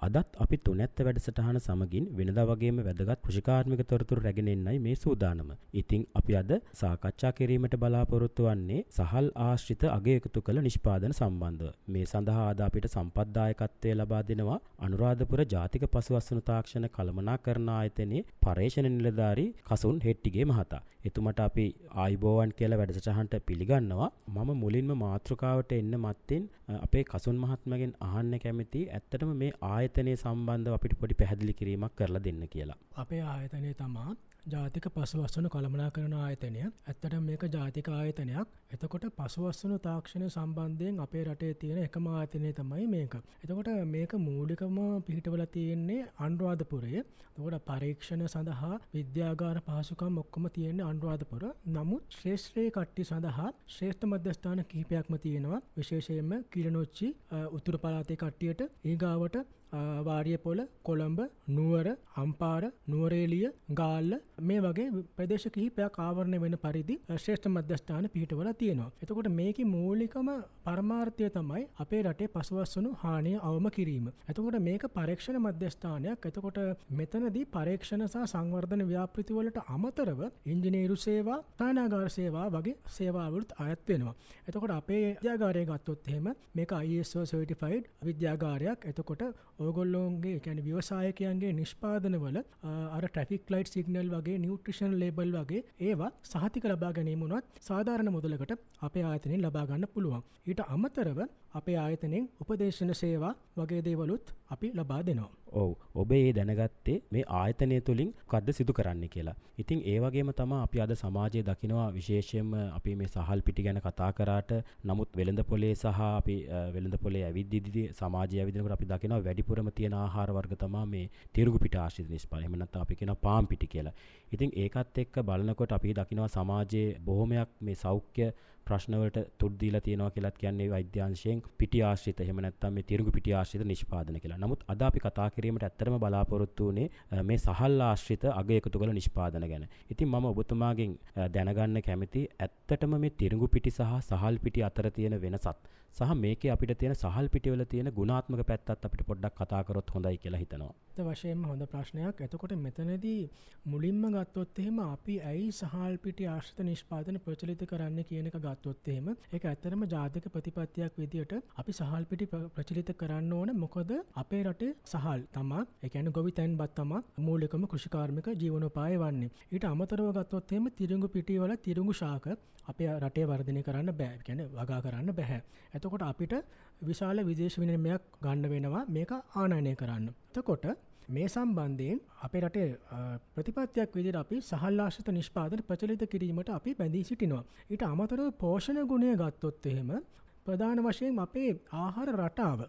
අදත් අපි තුනැත්ත වැඩසටහන සමගින් වෙනදා වගේම වැදගත් කෘෂිකාර්මික තොරතුරු රැගෙන එන්නයි මේ සූදානම. ඉතින් අපි අද සාකච්ඡා කිරීමට බලාපොරොත්තු වෙන්නේ සහල් ආශ්‍රිත අගය එකතු කළ නිෂ්පාදන සම්බන්ධව. මේ සඳහා අද අපිට සම්පත්දායකත්වය ලබා දෙනවා අනුරාධපුර ජාතික පසුවස්වනු තාක්ෂණ කළමනාකරණ ආයතනයේ පර්යේෂණ නිලධාරී කසුන් හෙට්ටිගේ මහතා. එතුමට අපි ආයිබෝවන් කියලා වැඩසටහනට පිළිගන්නවා. මම මුලින්ම මාතෘකාවට එන්න මත්තෙන් අපේ කසුන් මහත්මගෙන් අහන්න කැමති ඇත්තටම මේ ආයතනයේ සම්බන්ධව අපිට පොඩි පැහැදිලි කිරීමක් කරලා දෙන්න කියලා. අපේ ආයතනය තමා ජාතික පසුවස්වනු කළමනාකරණ ආයතනය. ඇත්තට මේක ජාතික ආයතනයක්. එතකොට පසුවස්වනු තාක්ෂණය සම්බන්ධයෙන් අපේ රටේ තියෙන එකම ආයතනය තමයි මේක. එතකොට මේක මූලිකම පිහිටවලා තියෙන්නේ අනුරාධපුරයේ. එතකොට පරීක්ෂණ සඳහා විද්‍යාගාර පහසුකම් ඔක්කොම තියෙන්නේ අනුරාධපුර. නමුත් ශ්‍රේෂ්ඨ කට්ටිය සඳහා ශ්‍රේෂ්ඨ මධ්‍යස්ථාන කිහිපයක්ම තියෙනවා. විශේෂයෙන්ම කිරණොච්චි උතුරු පළාතේ කට්ටියට, ඊගාවට වාරියපොළ, කොළඹ, නුවර, අම්පාර, නුවරඑළිය, ගාල්ල මේ වගේ ප්‍රදේශ කිහිපයක් ආවරණය වෙන පරිදි ශ්‍රේෂ්ඨ මධ්‍යස්ථාන පිහිටවලා තියෙනවා. එතකොට මේකේ මූලිකම පරමාර්ථය තමයි අපේ රටේ පසුවස්වනු හානිය අවම කිරීම. එතකොට මේක පරීක්ෂණ මධ්‍යස්ථානයක්. එතකොට මෙතනදී පරීක්ෂණ සහ සංවර්ධන ව්‍යාපෘති වලට අමතරව ඉංජිනේරු සේවා, තානාගාර සේවා වගේ සේවාවලුත් අයත් වෙනවා. එතකොට අපේ විද්‍යාගාරය ගත්තොත් එහෙම මේක ISO certified විද්‍යාගාරයක්. එතකොට ඔයගොල්ලෝන්ගේ කියන්නේ ව්‍යවසායකයන්ගේ නිෂ්පාදනවල අර ට්‍රැෆික් ලයිට් සිග්නල් වගේ නියුට්‍රිෂන් ලේබල් වගේ ඒවා සහතික ලබා ගැනීම උනත් සාධාරණ මුදලකට අපේ ආයතනයෙන් ලබා ගන්න පුළුවන්. ඊට අමතරව අපේ ආයතනයෙන් උපදේශන සේවා වගේ දේවලුත් අපි ලබා දෙනවා. ඔව්, ඔබ ඒ දැනගත්තේ මේ ආයතනය තුලින් මොකද්ද සිදු කරන්න කියලා. ඉතින් ඒ වගේම තමයි අපි අද සමාජයේ දකිනවා විශේෂයෙන්ම අපි මේ සහල් පිටි ගැන කතා කරාට නමුත් වෙළඳ පොලේ සහ අපි වෙළඳ පොලේ ඇවිද්දිදී සමාජයේ ඇවිදිනකොට අපි දකිනවා වැඩිපුරම තියෙන ආහාර වර්ග තමයි මේ තිරුඟු පිට ආශ්‍රිත නිෂ්පාදනය. එහෙම නැත්නම් අපි කියනවා පාන් පිටි කියලා. ඉතින් ඒකත් එක්ක බලනකොට අපි දකිනවා සමාජයේ බොහොමයක් මේ සෞඛ්‍ය ප්‍රශ්නවලට තුඩ් දීලා තියෙනවා කියලාත් කියන්නේ වෛද්‍යාංශයෙන් පිටි ආශ්‍රිත එහෙම නැත්නම් මේ තිරුඟු පිටි ආශ්‍රිත නිෂ්පාදන කියලා. නමුත් අද අපි කතා කිරීමට ඇත්තටම බලාපොරොත්තු වෙන්නේ මේ සහල් ආශ්‍රිත අග එකතු කළ නිෂ්පාදන ගැන. ඉතින් මම ඔබතුමාගෙන් දැනගන්න කැමති ඇත්තටම මේ තිරුඟු පිටි සහ සහල් පිටි අතර තියෙන වෙනසත් සහ මේකේ අපිට තියෙන සහල් පිටිවල තියෙන ගුණාත්මක පැත්තත් අපිට පොඩ්ඩක් කතා කරොත් හොඳයි කියලා හිතනවා. ඒ වශයෙන්ම හොඳ ප්‍රශ්නයක්. එතකොට මෙතනදී මුලින්ම ගත්තොත් එහෙම අපි ඇයි සහල් පිටි ආශ්‍රිත නිෂ්පාදන ප්‍රචලිත කරන්න කියන එක ගත්තොත් එහෙම ඒක ඇත්තටම ජාතික ප්‍රතිපත්තියක් විදියට අපි සහල් පිටි ප්‍රචලිත කරන්න ඕන. මොකද අපේ රටේ සහල් තමා, ඒ කියන්නේ ගොවි තැන්පත් තමා මූලිකම කෘෂිකාර්මික ජීවනෝපාය වන්නේ. ඊට අමතරව ගත්තොත් එහෙම තිරුඟු පිටි වල තිරුඟු ශාක අපේ රටේ වර්ධනය කරන්න බෑ. ඒ කියන්නේ වගා කරන්න බෑ. එතකොට අපිට විශාල විදේශ විනිමයක් ගන්න වෙනවා මේක ආනයනය කරන්න. එතකොට මේ සම්බන්ධයෙන් අපේ රටේ ප්‍රතිපත්තියක් විදිහට අපි සහල් ආශ්‍රිත නිෂ්පාදන ප්‍රචලිත කිරීමට අපි බැඳී සිටිනවා. ඊට අමතරව පෝෂණ ගුණය ගත්තොත් එහෙම ප්‍රධාන වශයෙන් අපේ ආහාර රටාව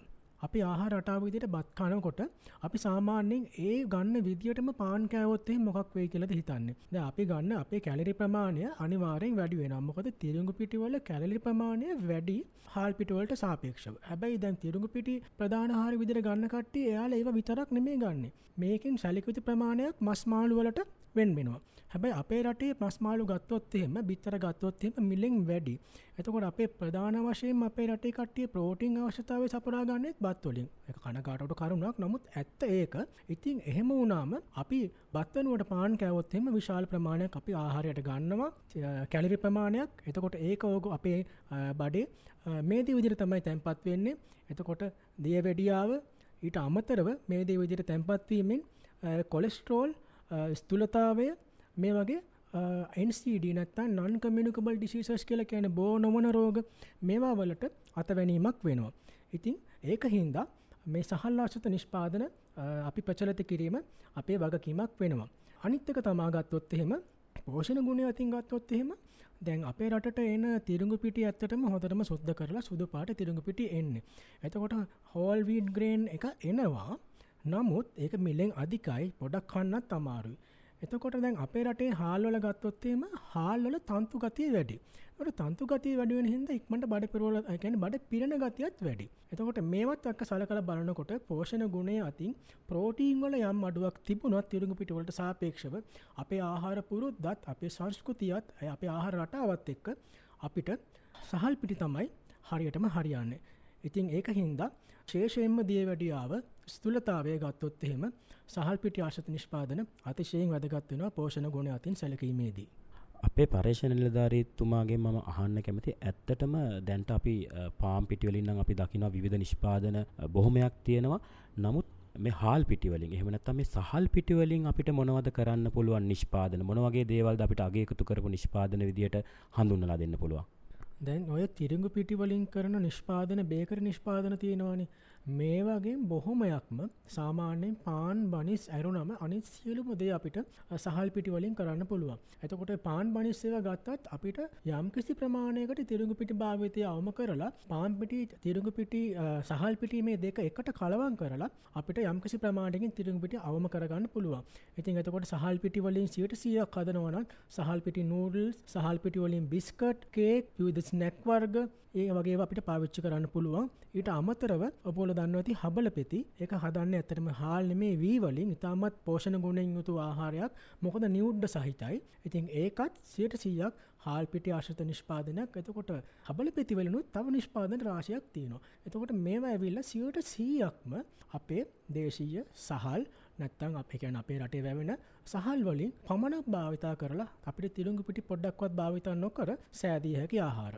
අපි ආහාර රටාව විදිහට බත් කනකොට අපි සාමාන්‍යයෙන් ඒ ගන්න විදියටම පාන් කෑවොත් එහෙනම් මොකක් වෙයි කියලාද හිතන්නේ. දැන් අපි ගන්න අපේ කැලරි ප්‍රමාණය අනිවාර්යෙන් වැඩි වෙනවා. මොකද තිරුඟු පිටි වල කැලරි ප්‍රමාණය වැඩි හාල් පිටි වලට සාපේක්ෂව. හැබැයි දැන් තිරුඟු පිටි ප්‍රධාන ආහාර විදිහට ගන්න කට්ටිය එයාලා ඒව විතරක් නෙමෙයි ගන්නෙ. මේකෙන් සැලකුති ප්‍රමාණයක් මස් මාළු වලට වෙන් වෙනවා. හැබැයි අපේ රටේ මස් මාළු ගත්තොත් එහෙම බිත්තර ගත්තොත් එහෙම මිලෙන් වැඩි. එතකොට අපේ ප්‍රධාන වශයෙන් අපේ රටේ කට්ටිය ප්‍රෝටීන් අවශ්‍යතාවය සපුරා ගන්නෙත් බත් වලින්. ඒක කනගාටුවට කරුණක්. නමුත් ඇත්ත ඒක. ඉතින් එහෙම වුණාම අපි බත් වෙනුවට පාන් කෑවොත් එහෙම විශාල ප්‍රමාණයක් අපි ආහාරයට ගන්නවා කැලරි ප්‍රමාණයක්. එතකොට ඒක අපේ බඩේ මේ දේ විදිහට තමයි තැම්පත් වෙන්නේ. එතකොට දියවැඩියාව ඊට අමතරව මේ දේ විදිහට තැම්පත් වීමෙන් කොලෙස්ටරෝල්, ස්ථූලතාවය මේ වගේ NCD නැත්නම් non communicable diseases කියලා කියන බෝ නොවන රෝග මේවා වලට අතවැනීමක් වෙනවා. ඉතින් ඒක හින්දා මේ සහල් ආශ්‍රිත නිෂ්පාදන අපි ප්‍රචලිත කිරීම අපේ වගකීමක් වෙනවා. අනිත් එක තමයි ගත්තොත් එහෙම පෝෂණ ගුණය අතින් ගත්තොත් එහෙම දැන් අපේ රටට එන තිරුඟු පිටි ඇත්තටම හොඳටම සුද්ධ කරලා සුදු පාට තිරුඟු පිටි එන්නේ. එතකොට whole wheat grain එක එනවා. නමුත් ඒක මිලෙන් අධිකයි, පොඩක් කන්නත් අමාරුයි. එතකොට දැන් අපේ රටේ හාල් වල ගත්තොත් එහෙම හාල් වල තන්තු ගතිය වැඩි. ඒකට තන්තු ගතිය වැඩි වෙන හින්දා ඉක්මනට බඩ පෙරවල ඒ කියන්නේ බඩ පිරෙන ගතියත් වැඩි. එතකොට මේවත් එක්ක සලකලා බලනකොට පෝෂණ ගුණය අතින් ප්‍රෝටීන් වල යම් අඩුවක් තිබුණත් තිරුඟු පිටි වලට සාපේක්ෂව අපේ ආහාර පුරුද්දත් අපේ සංස්කෘතියත් අපේ ආහාර රටාවත් එක්ක අපිට සහල් පිටි තමයි හරියටම හරියන්නේ. ඉතින් ඒක හින්දා ශේෂයෙන්ම දියවැඩියාව ස්තුලතාවය ගත්තොත් එහෙම සහල් පිටි ආශ්‍රිත නිෂ්පාදන අතිශයින් වැදගත් වෙනවා පෝෂණ ගුණ අතින් සැලකීමේදී. අපේ පර්යේෂණ නිලධාරීතුමාගෙන් මම අහන්න කැමති ඇත්තටම දැන්ට අපි පාම් පිටිවලින් නම් අපි දකිනවා විවිධ නිෂ්පාදන බොහොමයක් තියෙනවා. නමුත් මේ හාල් පිටිවලින් එහෙම නැත්නම් මේ සහල් පිටිවලින් අපිට මොනවද කරන්න පුළුවන් නිෂ්පාදන මොන වගේ දේවල්ද අපිට අගය එකතු කරපු නිෂ්පාදන විදියට හඳුන්වලා දෙන්න පුළුවන්? දැන් ඔය තිරිඟු පිටි වලින් කරන නිෂ්පාදන බේකරි නිෂ්පාදන තියෙනවානේ. මේ වගේ බොහොමයක්ම සාමාන්‍යයෙන් පාන් බනිස් ඇරුණම අනිත් සියලුම දේ අපිට සහල් පිටි වලින් කරන්න පුළුවන්. එතකොට පාන් බනිස් ඒවා ගත්තත් අපිට යම්කිසි ප්‍රමාණයකට තිරිඟු පිටි භාවිතය අවම කරලා පාන් පිටි තිරිඟු පිටි සහල් පිටි මේ දෙක එකට කලවම් කරලා අපිට යම්කිසි ප්‍රමාණයකින් තිරිඟු පිටි අවම කරගන්න පුළුවන්. ඉතින් එතකොට සහල් පිටි වලින් 100%ක් හදනවා නම් සහල් පිටි නූඩල්ස්, සහල් පිටි වලින් බිස්කට්, කේක්, විවිධ ස්නැක් වර්ග ඒ වගේ අපිට පාවිච්චි කරන්න පුළුවන්. ඊට අමතරව ඔබෝල දන්නවා ඇති හබල පෙති ඒක හදන්නේ ඇත්තටම හාල් නෙමේ වී වලින් ඉතාමත් පෝෂණ ගුණයෙන් යුතු ආහාරයක්. මොකද නියුඩ්ඩ සහිතයි. ඉතින් ඒකත් 100%ක් හාල් පිටි ආශ්‍රිත නිෂ්පාදනයක්. එතකොට හබල පෙති වලිනුත් තව නිෂ්පාදන රාශියක් තියෙනවා. එතකොට මේවා ඇවිල්ලා 100%ක්ම අපේ දේශීය සහල් නැත්තම් අපේ කියන්නේ අපේ රටේ වැවෙන සහල් වලින් පමණක් භාවිතා කරලා අපිට තිරිඟු පිටි පොඩ්ඩක්වත් භාවිතා නොකර සෑදිය හැකි ආහාර.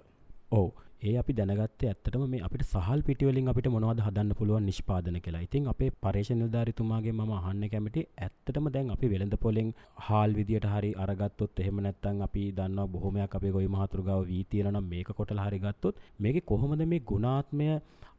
ඔව් ඒ අපි දැනගත්තේ ඇත්තටම මේ අපිට සහල් පිටිවලින් අපිට මොනවද හදන්න පුළුවන් නිෂ්පාදන කියලා. ඉතින් අපේ පර්යේෂණ නිලධාරීතුමාගෙන් මම අහන්න කැමති ඇත්තටම දැන් අපි වෙළඳ පොලෙන් හාල් විදියට හරි අරගත්තොත් එහෙම නැත්නම් අපි දන්නවා බොහොමයක් අපේ ගොවි මහතුරු ගාව වී තියෙනවා නම් මේක කොටලා හරි ගත්තොත් මේකේ කොහොමද මේ ගුණාත්මය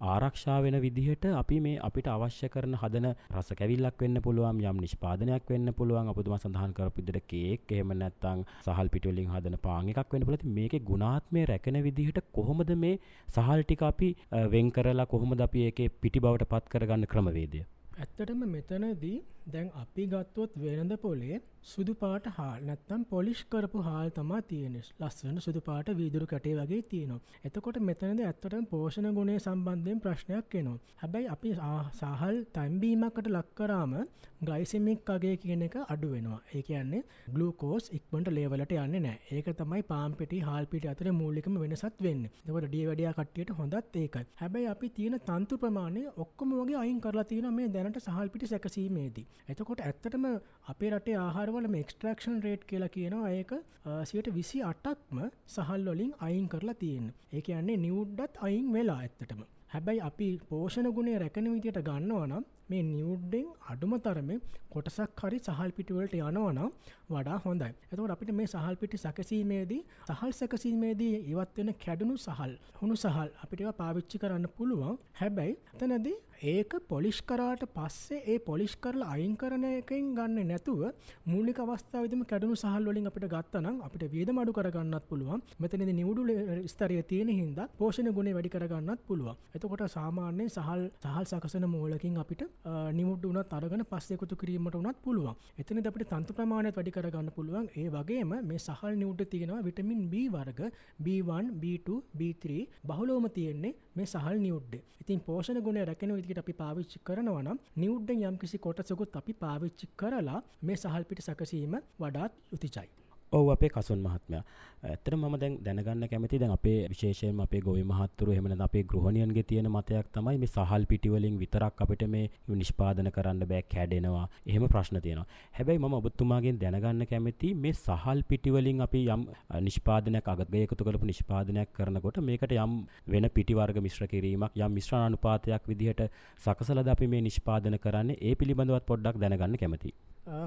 ආරක්ෂා වෙන විදිහට අපි මේ අපිට අවශ්‍ය කරන හදන රස කැවිල්ලක් වෙන්න පුළුවන් යම් නිෂ්පාදනයක් වෙන්න පුළුවන් අපතුමා සඳහන් කරපු විදිහට කේක් එහෙම නැත්නම් සහල් පිටි වලින් හදන පාන් එකක් වෙන්න පුළුවන්. මේකේ ගුණාත්මය රැකෙන විදිහට කොහොමද මේ සහල් ටික අපි වෙන් කරලා කොහොමද අපි ඒකේ පිටි බවට පත් කරගන්න ක්‍රමවේදය? ඇත්තටම මෙතනදී දැන් අපි ගත්තොත් වෙළඳ පොලේ සුදු පාට හාල් නැත්තම් පොලිෂ් කරපු හාල් තමයි තියෙන්නේ. ලස්සන සුදු පාට වීදුරු කැටේ වගේ තියෙනවා. එතකොට මෙතනදී ඇත්තටම පෝෂණ ගුණය සම්බන්ධයෙන් ප්‍රශ්නයක් එනවා. හැබැයි අපි සහල් තැම්බීමකට ලක් කරාම ග්ලයිසෙමික් අගය කියන එක අඩු වෙනවා. ඒ කියන්නේ ග්ලූකෝස් ඉක්මනට ලේවලට යන්නේ නැහැ. ඒක තමයි පාන් පිටි හාල් පිටි අතර මූලිකම වෙනසක් වෙන්නේ. එතකොට ඩියවැඩියා කට්ටියට හොඳත් ඒකයි. හැබැයි අපි තියෙන තන්තු ප්‍රමාණය ඔක්කොම වගේ අයින් කරලා තියෙනවා මේ දැනට සහල් පිටි සැකසීමේදී. එතකොට ඇත්තටම අපේ රටේ ආහාරවල මේ එක්ස්ට්‍රැක්ෂන් රේට් කියලා කියනවා ඒක 28%ක්ම සහල් වලින් අයින් කරලා තියෙනවා. ඒ කියන්නේ නියුඩ්ඩත් අයින් වෙලා ඇත්තටම. හැබැයි අපි පෝෂණ ගුණය රැකෙන විදියට ගන්නවා නම් මේ නියුඩ්ඩෙන් අඩුම තරමේ කොටසක් හරි සහල් පිටි වලට යනවා නම් වඩා හොඳයි. එතකොට අපිට මේ සහල් පිටි සැකසීමේදී සහල් සැකසීමේදී ඉවත් වෙන කැඩුණු සහල්, හුණු සහල් අපිට ඒවා පාවිච්චි කරන්න පුළුවන්. හැබැයි එතනදී ඒක පොලිෂ් කරාට පස්සේ ඒ පොලිෂ් කරලා අයින් කරන එකෙන් ගන්න නැතුව මූලික අවස්ථාවේදීම කැඩුණු සහල් වලින් අපිට ගත්තා නම් අපිට වියදම අඩු කරගන්නත් පුළුවන්. මෙතනදී නියුඩු ස්තරය තියෙන හින්දා පෝෂණ ගුණය වැඩි කරගන්නත් පුළුවන්. එතකොට සාමාන්‍යයෙන් සහල් සකසන මූලකින් අපිට නිමුඩ්ඩු උනත් අරගෙන පස්සේ එකතු කිරීමට උනත් පුළුවන්. එතනදී අපිට තන්තු ප්‍රමාණයත් වැඩි කරගන්න පුළුවන්. ඒ වගේම මේ සහල් නිමුඩ්ඩ තියෙනවා විටමින් B වර්ග B1, B2, B3 බහුලවම තියෙන්නේ මේ සහල් නිමුඩ්ඩේ. ඉතින් පෝෂණ ගුණය රැකෙන විදිහට අපි පාවිච්චි කරනවා නම් නිමුඩ්ඩෙන් යම්කිසි කොටසකුත් අපි පාවිච්චි කරලා මේ සහල් පිටි සැකසීම වඩාත් උතිචයි. ඔව් අපේ කසුන් මහත්මයා. ඇත්තටම මම දැන් දැනගන්න කැමතියි දැන් අපේ විශේෂයෙන්ම අපේ ගොවි මහත්තුරු එහෙම නැත්නම් අපේ ගෘහණියන්ගේ තියෙන මතයක් තමයි මේ සහල් පිටි වලින් විතරක් අපිට මේ නිෂ්පාදන කරන්න බෑ කැඩෙනවා. එහෙම ප්‍රශ්න තියෙනවා. හැබැයි මම ඔබතුමාගෙන් දැනගන්න කැමතියි මේ සහල් පිටි වලින් අපි යම් නිෂ්පාදනයක් අගය එකතු කරපු නිෂ්පාදනයක් කරනකොට මේකට යම් වෙන පිටි වර්ග මිශ්‍ර කිරීමක් යම් මිශ්‍රණ අනුපාතයක් විදිහට සකසලාද අපි මේ නිෂ්පාදන කරන්නේ ඒ පිළිබඳවත් පොඩ්ඩක් දැනගන්න කැමතියි.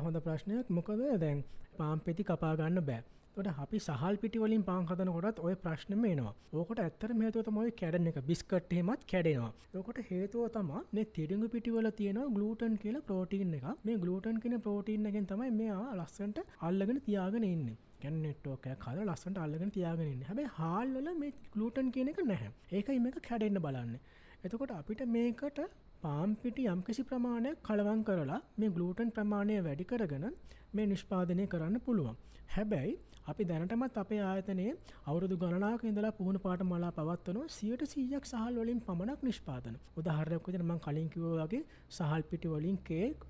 හොඳ ප්‍රශ්නයක්. මොකද දැන් පාන් පෙති කපා ගන්න බෑ. එතකොට අපි සහල් පිටි වලින් පාන් හදනකොටත් ওই ප්‍රශ්නෙම එනවා. ඕකට ඇත්තටම හේතුව තමයි ඔය කැඩෙන එක. බිස්කට් එහෙමත් කැඩෙනවා. ඒකට හේතුව තමයි මේ තිරිඟු පිටි වල තියෙන ග්ලූටන් කියලා ප්‍රෝටීන් එක. මේ ග්ලූටන් කියන ප්‍රෝටීන් එකෙන් තමයි මෙයා ලස්සනට අල්ලගෙන තියාගෙන ඉන්නේ. කියන්නේ නෙට්වර්ක් එකක් හදලා ලස්සනට අල්ලගෙන තියාගෙන ඉන්නේ. හැබැයි හාල් වල මේ ග්ලූටන් කියන එක නැහැ. ඒකයි මේක කැඩෙන්න බලන්නේ. එතකොට අපිට මේකට පාන් පිටි යම්කිසි ප්‍රමාණයක් කලවම් කරලා මේ ග්ලූටන් ප්‍රමාණය වැඩි කරගෙන මේ නිෂ්පාදනය කරන්න පුළුවන්. හැබැයි අපි දැනටමත් අපේ ආයතනයේ අවුරුදු ගණනාවක ඉඳලා පුහුණු පාඨමාලා පවත්වනවා 100%ක් සහල් වලින් පමණක් නිෂ්පාදන. උදාහරණයක් විදිහට මම කලින් කිව්වා වගේ සහල් පිටි වලින් කේක්,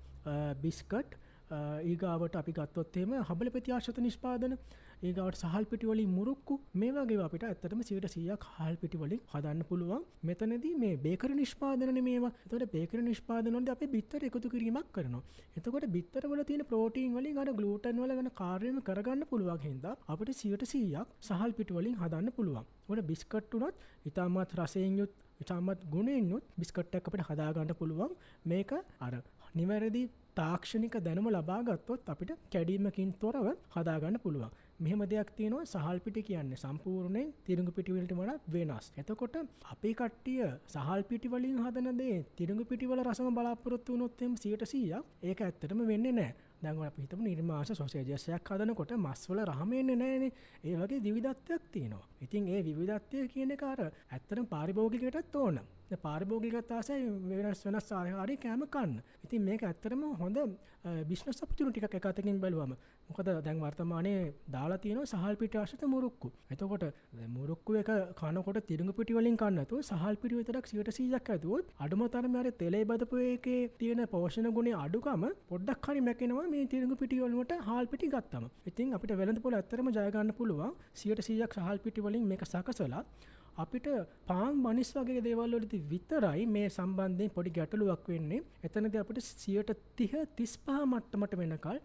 බිස්කට් ඊගාවට අපි ගත්තොත් එහෙම හබල පෙති ආශ්‍රිත නිෂ්පාදන. ඒගවට සහල් පිටි වලින් මුරුක්කු මේ වගේ අපිට ඇත්තටම 100%ක් හාල් පිටි වලින් හදන්න පුළුවන්. මෙතනදී මේ බේකරි නිෂ්පාදනනේ මේවා. එතකොට බේකරි නිෂ්පාදන වලදී අපි බිත්තර එකතු කිරීමක් කරනවා. එතකොට බිත්තර වල තියෙන ප්‍රෝටීන් වලින් අර ග්ලූටන් වල වෙන කාර්යම කරගන්න පුළුවන් හින්දා අපිට 100%ක් සහල් පිටි වලින් හදන්න පුළුවන්. ඒකට බිස්කට් උනත් ඉතාමත් රසයෙන් යුත් ඉතාමත් ගුණයෙන් යුත් බිස්කට් එකක් අපිට හදා ගන්න පුළුවන්. මේක අර නිවැරදි තාක්ෂණික දැනුම ලබා ගත්තොත් අපිට කැඩීමකින් තොරව හදා ගන්න පුළුවන්. මෙහෙම දෙයක් තියෙනවා සහල් පිටි කියන්නේ සම්පූර්ණයෙන් තිරිඟු පිටි වලට වඩා වෙනස්. එතකොට අපේ කට්ටිය සහල් පිටි වලින් හදන දේ තිරිඟු පිටි වල රසම බලාපොරොත්තු වුණොත් එම් 100%ක් ඒක ඇත්තටම වෙන්නේ නැහැ. දැන් අපි හිතමු නිර්මාංශ සොසේජස් එකක් හදනකොට මස් වල රහම එන්නේ නැහැනේ. ඒ වගේ විවිධත්වයක් තියෙනවා. ඉතින් ඒ විවිධත්වය කියන එක අර ඇත්තටම පාරිභෝගිකයටත් ඕන. දැන් පාරිභෝගිකයත් ආසයි වෙනස් ආහාරي කෑම කන්න. ඉතින් මේක ඇත්තටම හොඳ බිස්නස් ඔපචුනිටි එකක් එකතකින් බැලුවම. මොකද දැන් වර්තමානයේ දාලා තියෙනවා සහල් පිටි ආශ්‍රිත මුරුක්කු. එතකොට මුරුක්කු එක කනකොට තිරිඟු පිටි වලින් කන්න නැතුව සහල් පිටි විතරක් 100%ක් ඇතුවොත් අඩුම තරමේ අර තෙලේ බදපු එකේ තියෙන පෝෂණ ගුණේ අඩුකම පොඩ්ඩක් හරි මැකෙනවා මේ තිරිඟු පිටි වලට හාල් පිටි ගත්තම. ඉතින් අපිට වෙළඳ පොළ ඇත්තටම ජය ගන්න පුළුවන් 100%ක් සහල් පිටි වලින් මේක සකසලා අපිට පාන් බනිස් වගේ දේවල් වලදී විතරයි මේ සම්බන්ධයෙන් පොඩි ගැටලුවක් වෙන්නේ. එතනදී අපිට 30-35 මට්ටමට වෙනකල්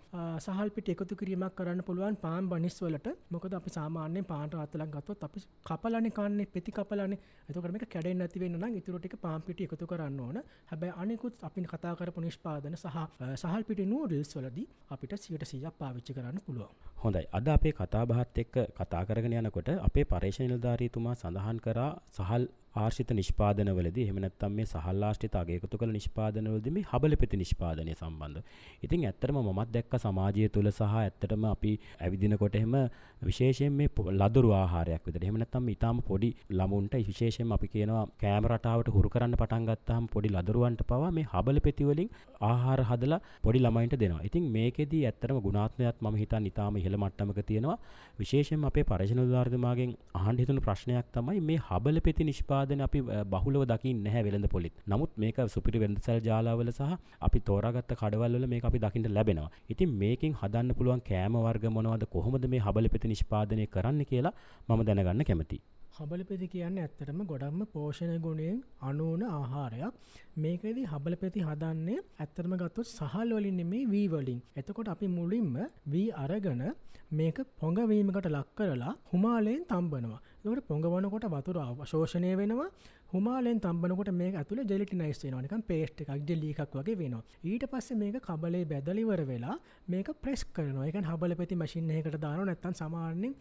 සහල් පිටි එකතු කිරීමක් කරන්න පුළුවන් පාන් බනිස් වලට. මොකද අපි සාමාන්‍යයෙන් පාන් රාත්තලක් ගත්තොත් අපි කපලානේ කන්නේ, පෙති කපලානේ. එතකොට මේක කැඩෙන්නේ නැති වෙන්න නම් ඊටු ටික පාන් පිටි එකතු කරන්න ඕන. හැබැයි අනිකුත් අපි කතා කරපු නිෂ්පාදන සහ සහල් පිටි නූඩල්ස් වලදී අපිට 100%ක් පාවිච්චි කරන්න පුළුවන්. හොඳයි. අද අපේ කතා බහත් එක්ක කතා කරගෙන යනකොට අපේ පර්යේෂණ නිලධාරීතුමා සඳහන් කරා සහල් ආශ්‍රිත නිෂ්පාදනවලදී එහෙම නැත්නම් මේ සහල් ආශ්‍රිත අගයකතු කළ නිෂ්පාදනවලදී මේ හබලපෙති නිෂ්පාදනය සම්බන්ධ. ඉතින් ඇත්තටම මමත් දැක්ක සමාජය තුළ සහ ඇත්තටම අපි ඇවිදිනකොට එහෙම විශේෂයෙන් මේ ලදරු ආහාරයක් විදිහට එහෙම නැත්නම් ඊටාම පොඩි ළමුන්ට විශේෂයෙන්ම අපි කියනවා කෑම රටාවට හුරු කරන්න පටන් ගත්තාම පොඩි ලදරුවන්ට පවා මේ හබලපෙති වලින් ආහාර හදලා පොඩි ළමයින්ට දෙනවා. ඉතින් මේකෙදී ඇත්තටම ගුණාත්මකත් මම හිතන්නේ ඊටාම ඉහළ මට්ටමක තියෙනවා. විශේෂයෙන්ම අපේ පර්යේෂණ නිලධාරීතුමාගෙන් අහන්න හිතුණු ප්‍රශ්නයක් තමයි මේ හබලපෙති නිෂ්පාදන අපි බහුලව දකින්නේ නැහැ වෙළඳ පොලෙත්. නමුත් මේක සුපිරි වෙළඳසැල් ජාලාවල සහ අපි තෝරාගත්ත කඩවල් වල මේක අපි දකින්න ලැබෙනවා. ඉතින් මේකෙන් හදන්න පුළුවන් කෑම වර්ග මොනවද, කොහොමද මේ හබලපෙති නිෂ්පාදනය කරන්න කියලා මම දැනගන්න කැමතියි. හබලපෙති කියන්නේ ඇත්තටම ගොඩක්ම පෝෂණ ගුණයෙන් අනුවන ආහාරයක්. මේකෙදි හබලපෙති හදන්නේ ඇත්තටම ගත්තොත් සහල් වලින් නෙමෙයි වී වලින්. එතකොට අපි මුලින්ම වී අරගෙන මේක පොඟවීමකට ලක් කරලා හුමාලයෙන් තම්බනවා. ඒකට පොඟවනකොට වතුර අවශෝෂණය වෙනවා. හුමාලයෙන් තම්බනකොට මේක ඇතුලේ ජෙලටිනයිස් වෙනවා. නිකන් පේස්ට් එකක්, ජෙලි එකක් වගේ වෙනවා. ඊට පස්සේ මේක කබලේ බැදලා ඉවර වෙලා මේක ප්‍රෙස් කරනවා. ඒ කියන්නේ හබලපෙති මැෂින් එකකට දානවා. නැත්නම් සාමාන්‍යයෙන්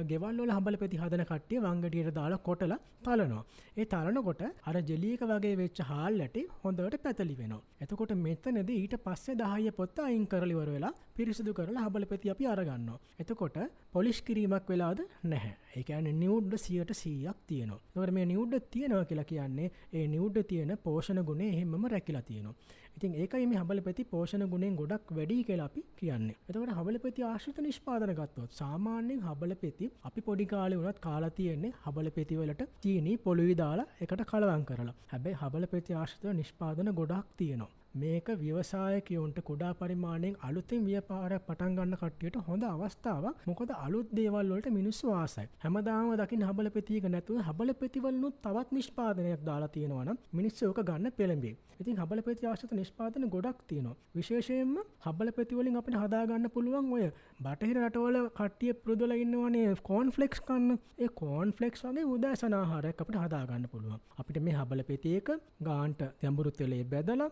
ගෙවල් වල හබලපෙති හදන කට්ටිය වංගඩියට දාලා කොටලා තලනවා. ඒ තලනකොට අර ජෙලි එක වගේ වෙච්ච හාල් ඇටි හොඳට පැතලි වෙනවා. එතකොට මෙතනදී ඊට පස්සේ 10 පොත්ත අයින් කරලා ඉවර වෙලා පිරිසිදු කරලා හබලපෙති අපි අරගන්නවා. එතකොට පොලිෂ් කිරීමක් වෙලාද නැහැ. ඒ කියන්නේ නියුඩ් 100%ක් තියෙනවා. ඒකට මේ නියුඩ් තියෙනවා කියලා කියන්නේ ඒ නියුඩ් තියෙන පෝෂණ ගුණය එහෙමම රැකිලා තියෙනවා. ඉතින් ඒකයි මේ හබලපෙති පෝෂණ ගුණයෙන් ගොඩක් වැඩි කියලා අපි කියන්නේ. එතකොට හබලපෙති ආශ්‍රිත නිෂ්පාදන ගත්තොත් සාමාන්‍යයෙන් හබලපෙති අපි පොඩි කාලේ වුණත් කාලා තියෙන්නේ හබලපෙති වලට චීනි පොළොවේ දාලා ඒකට කලවම් කරලා. හැබැයි හබලපෙති ආශ්‍රිත නිෂ්පාදන ගොඩක් තියෙනවා. මේක ව්‍යවසායකයන්ට කුඩා පරිමාණයෙන් අලුතින් ව්‍යාපාරයක් පටන් ගන්න කට්ටියට හොඳ අවස්ථාවක්. මොකද අලුත් දේවල් වලට මිනිස්සු ආසයි. හැමදාම දකින්න හබලපෙති එක නැතුව හබලපෙති වලිනුත් තවත් නිෂ්පාදනයක් දාලා තියෙනවා නම් මිනිස්සු ඒක ගන්න පෙළඹෙයි. ඉතින් හබලපෙති ආශ්‍රිත නිෂ්පාදන ගොඩක් තියෙනවා. විශේෂයෙන්ම හබලපෙති වලින් අපිට හදා ගන්න පුළුවන් ඔය බටහිර රටවල කට්ටිය පුරුදුලා ඉන්නවනේ කෝන් ෆ්ලෙක්ස් කන්න. ඒ කෝන් ෆ්ලෙක්ස් වගේ උදෑසන ආහාරයක් අපිට හදා ගන්න පුළුවන්. අපිට මේ හබලපෙති එක ගාන්ට ගැඹුරු තෙලේ බැදලා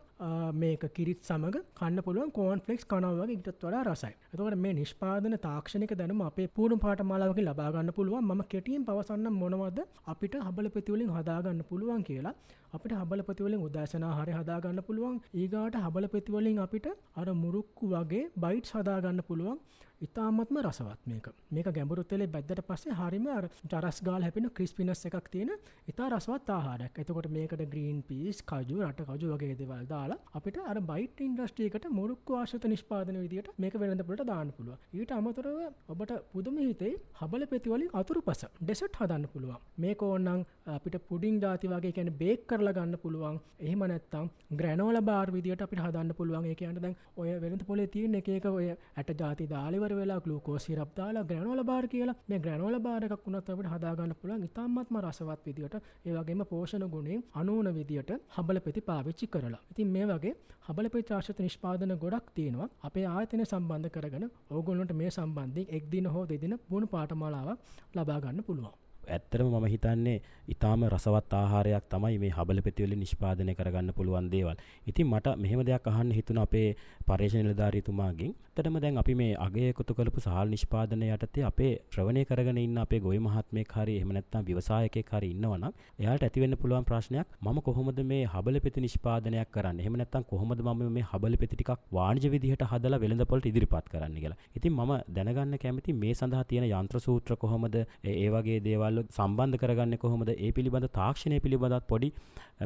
මේක කිරිත් සමග කන්න පුළුවන් කෝන් ෆ්ලෙක්ස් කනවා වගේ ඊටත් වඩා රසයි. එතකොට මේ නිෂ්පාදන තාක්ෂණික දැනුම අපේ පූර්ණ පාඨමාලාවකින් ලබා ගන්න පුළුවන්. මම කෙටියෙන් පවසන්න මොනවද අපිට හබලපෙති වලින් හදා ගන්න පුළුවන් කියලා. අපිට හබලපෙති වලින් උදෑසන ආහාරය හදා ගන්න පුළුවන්. ඊගාට හබලපෙති වලින් අපිට අර මුරුක්කු වගේ බයිට්ස් හදා ගන්න පුළුවන්. ඉතාමත්ම රසවත් මේක. මේක ගැඹුරු තෙලේ බැද්දට පස්සේ හරියම අර චරස් ගාලා හැපෙන ක්‍රිස්පිනස් එකක් තියෙන ඉතා රසවත් ආහාරයක්. එතකොට මේකට ග්‍රීන් පීස්, කජු, රට කජු වගේ දේවල් දාලා අපිට අර බයිට් ඉන්ඩස්ට්‍රි එකට මුරුක්කු ආශ්‍රිත නිෂ්පාදන විදියට මේක වෙළඳ පොළට දාන්න පුළුවන්. ඊට අමතරව ඔබට පුදුම හිතේ හබලපෙති වලින් අතුරුපස ඩෙසර්ට් හදන්න පුළුවන්. මේක ඕනනම් අපිට පුඩින් දාති වගේ කියන්නේ බේක් කරලා ගන්න පුළුවන්. එහෙම නැත්නම් ග්‍රැනෝලා බාර් විදියට අපිට හදන්න පුළුවන්. ඒ කියන්නේ දැන් ඔය වෙළඳ පොලේ තියෙන එක එක ඔය ඇට ಜಾති දාලා ඉවර වෙලා ග්ලූකෝස් සිරප් දාලා ග්‍රැනෝලා බාර් කියලා මේ ග්‍රැනෝලා බාර් එකක් වුණත් අපිට හදා ගන්න පුළුවන් ඉතාමත්ම රසවත් විදියට ඒ වගේම පෝෂණ ගුණයෙන් අනුවන විදියට හබලපෙති පාවිච්චි කරලා. ඉතින් මේ වගේ හබලපෙති ආශ්‍රිත නිෂ්පාදන ගොඩක් තියෙනවා. අපේ ආයතනය සම්බන්ධ කරගෙන ඕගොල්ලන්ට මේ සම්බන්ධයෙන් එක් දින හෝ දෙදින පුහුණු පාඨමාලාවක් ලබා ගන්න පුළුවන්. ඇත්තටම මම හිතන්නේ ඊටාම රසවත් ආහාරයක් තමයි මේ හබලපෙති වලින් නිෂ්පාදනය කරගන්න පුළුවන් දේවල්. ඉතින් මට මෙහෙම දෙයක් අහන්න හිතුණා අපේ පර්යේෂණ නිලධාරීතුමාගෙන්. ඇත්තටම දැන් අපි මේ අගය එකතු කරපු සහල් නිෂ්පාදනය යටතේ අපේ ශ්‍රවණය කරගෙන ඉන්න අපේ ගොවි මහත්මයෙක් හරි එහෙම නැත්නම් ව්‍යවසායකයෙක් හරි ඉන්නවනම් එයාට ඇති වෙන්න පුළුවන් ප්‍රශ්නයක් මම කොහොමද මේ හබලපෙති නිෂ්පාදනයක් කරන්නේ? එහෙම නැත්නම් කොහොමද මම මේ හබලපෙති ටිකක් වාණිජ විදිහට හදලා වෙළඳපොළට ඉදිරිපත් කරන්නේ කියලා. ඉතින් මම දැනගන්න කැමති මේ සඳහා තියෙන යන්ත්‍ර සූත්‍ර කොහොමද ඒ වගේ දේවල් සම්බන්ධ කරගන්නේ කොහොමද ඒ පිළිබඳ තාක්ෂණය පිළිබඳත් පොඩි